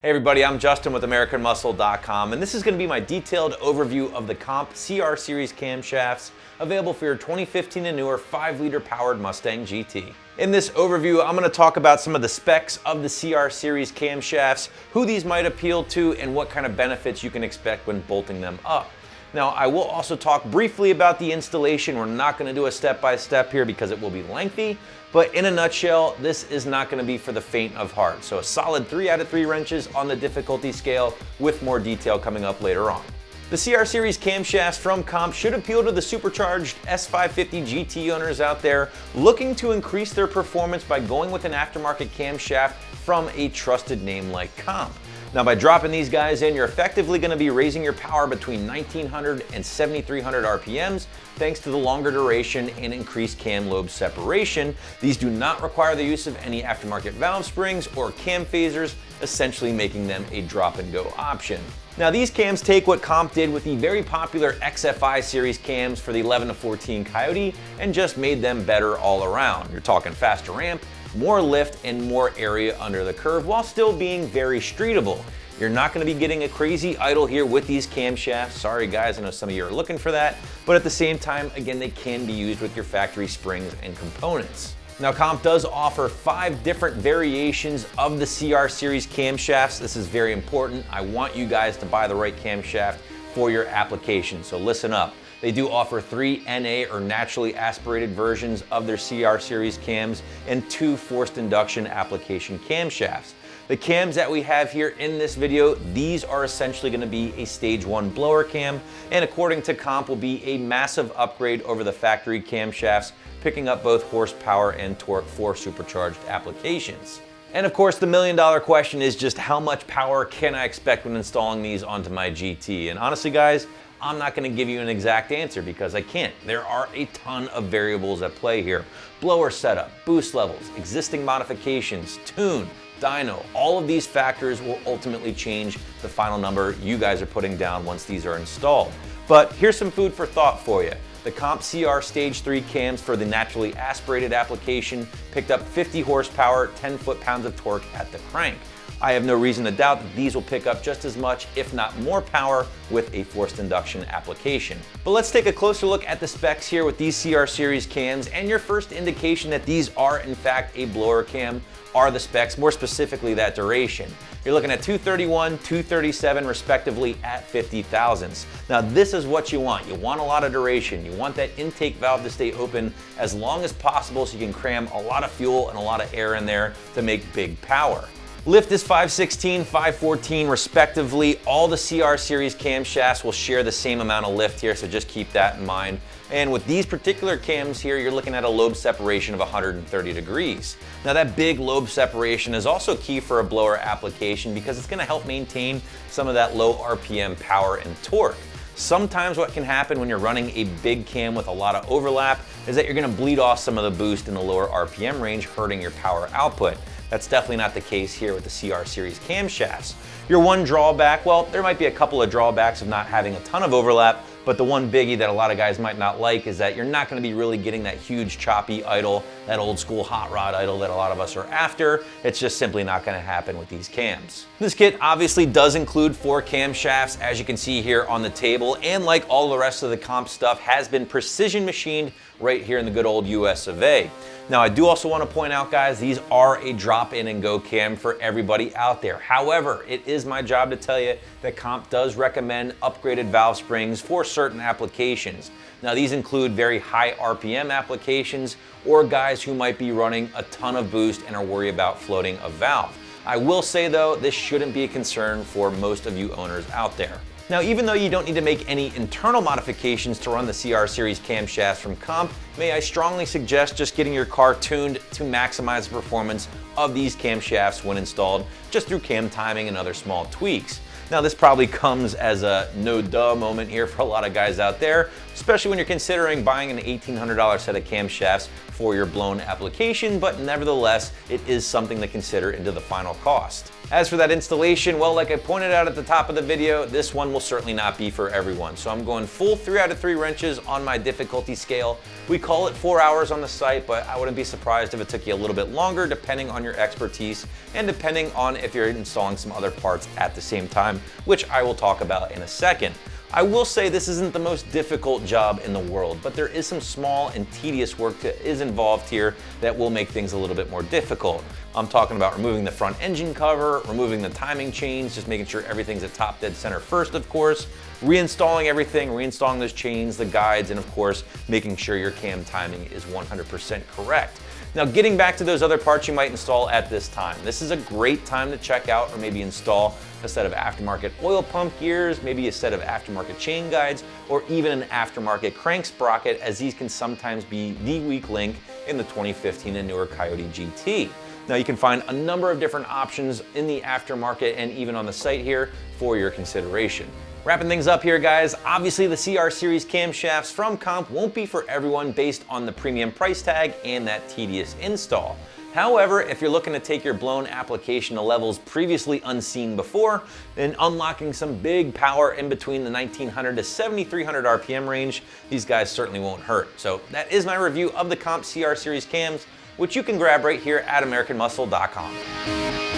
Hey everybody, I'm Justin with AmericanMuscle.com, and this is going to be my detailed overview of the Comp CR Series camshafts available for your 2015 and newer 5-liter powered Mustang GT. In this overview, I'm going to talk about some of the specs of the CR Series camshafts, who these might appeal to, and what kind of benefits you can expect when bolting them up. Now, I will also talk briefly about the installation. We're not going to do a step-by-step here because it will be lengthy, but in a nutshell, this is not going to be for the faint of heart. So a solid 3 out of 3 wrenches on the difficulty scale, with more detail coming up later on. The CR Series camshafts from Comp should appeal to the supercharged S550 GT owners out there looking to increase their performance by going with an aftermarket camshaft from a trusted name like Comp. Now, by dropping these guys in, you're effectively going to be raising your power between 1900 and 7300 RPMs thanks to the longer duration and increased cam lobe separation. These do not require the use of any aftermarket valve springs or cam phasers, essentially making them a drop-and-go option. Now, these cams take what Comp did with the very popular XFI series cams for the 11 to 14 Coyote and just made them better all around. You're talking faster ramp, more lift, and more area under the curve while still being very streetable. You're not going to be getting a crazy idle here with these camshafts. Sorry guys, I know some of you are looking for that, but at the same time, again, they can be used with your factory springs and components. Now, Comp does offer 5 different variations of the CR Series camshafts. This is very important. I want you guys to buy the right camshaft for your application, so listen up. They do offer 3 NA or naturally aspirated versions of their CR Series cams and 2 forced induction application camshafts. The cams that we have here in this video, these are essentially going to be a stage 1 blower cam, and according to Comp will be a massive upgrade over the factory camshafts, picking up both horsepower and torque for supercharged applications. And of course, the million-dollar question is just how much power can I expect when installing these onto my GT? And honestly guys, I'm not going to give you an exact answer because I can't. There are a ton of variables at play here. Blower setup, boost levels, existing modifications, tune, dyno, all of these factors will ultimately change the final number you guys are putting down once these are installed. But here's some food for thought for you. The Comp CR Stage 3 cams for the naturally aspirated application picked up 50 horsepower, 10 foot-pounds of torque at the crank. I have no reason to doubt that these will pick up just as much, if not more power, with a forced induction application. But let's take a closer look at the specs here with these CR Series cams, and your first indication that these are in fact a blower cam are the specs, more specifically that duration. You're looking at 231, 237 respectively at 50 thousandths. Now this is what you want. You want a lot of duration. You want that intake valve to stay open as long as possible so you can cram a lot of fuel and a lot of air in there to make big power. Lift is 516, 514 respectively. All the CR Series camshafts will share the same amount of lift here, so just keep that in mind. And with these particular cams here, you're looking at a lobe separation of 130 degrees. Now that big lobe separation is also key for a blower application because it's going to help maintain some of that low RPM power and torque. Sometimes what can happen when you're running a big cam with a lot of overlap is that you're going to bleed off some of the boost in the lower RPM range, hurting your power output. That's definitely not the case here with the CR Series camshafts. Your one drawback, well, there might be a couple of drawbacks of not having a ton of overlap, but the one biggie that a lot of guys might not like is that you're not going to be really getting that huge choppy idle, that old school hot rod idle that a lot of us are after. It's just simply not going to happen with these cams. This kit obviously does include 4 camshafts, as you can see here on the table, and like all the rest of the Comp stuff, has been precision machined right here in the good old US of A. Now, I do also want to point out, guys, these are a drop-in and go cam for everybody out there. However, it is my job to tell you that Comp does recommend upgraded valve springs for certain applications. Now, these include very high RPM applications or guys who might be running a ton of boost and are worried about floating a valve. I will say, though, this shouldn't be a concern for most of you owners out there. Now, even though you don't need to make any internal modifications to run the CR Series camshafts from Comp, may I strongly suggest just getting your car tuned to maximize the performance of these camshafts when installed, just through cam timing and other small tweaks. Now, this probably comes as a no-duh moment here for a lot of guys out there, especially when you're considering buying an $1,800 set of camshafts for your blown application, but nevertheless, it is something to consider into the final cost. As for that installation, well, like I pointed out at the top of the video, this one will certainly not be for everyone. So I'm going full 3 out of 3 wrenches on my difficulty scale. We call it 4 hours on the site, but I wouldn't be surprised if it took you a little bit longer depending on your expertise and depending on if you're installing some other parts at the same time, which I will talk about in a second. I will say this isn't the most difficult job in the world, but there is some small and tedious work that is involved here that will make things a little bit more difficult. I'm talking about removing the front engine cover, removing the timing chains, just making sure everything's at top dead center first, of course, reinstalling everything, reinstalling those chains, the guides, and of course, making sure your cam timing is 100% correct. Now, getting back to those other parts you might install at this time. This is a great time to check out or maybe install a set of aftermarket oil pump gears, maybe a set of aftermarket chain guides, or even an aftermarket crank sprocket, as these can sometimes be the weak link in the 2015 and newer Coyote GT. Now, you can find a number of different options in the aftermarket and even on the site here for your consideration. Wrapping things up here, guys, obviously the CR Series camshafts from Comp won't be for everyone based on the premium price tag and that tedious install. However, if you're looking to take your blown application to levels previously unseen before, then unlocking some big power in between the 1900 to 7300 RPM range, these guys certainly won't hurt. So that is my review of the Comp CR Series cams, which you can grab right here at AmericanMuscle.com.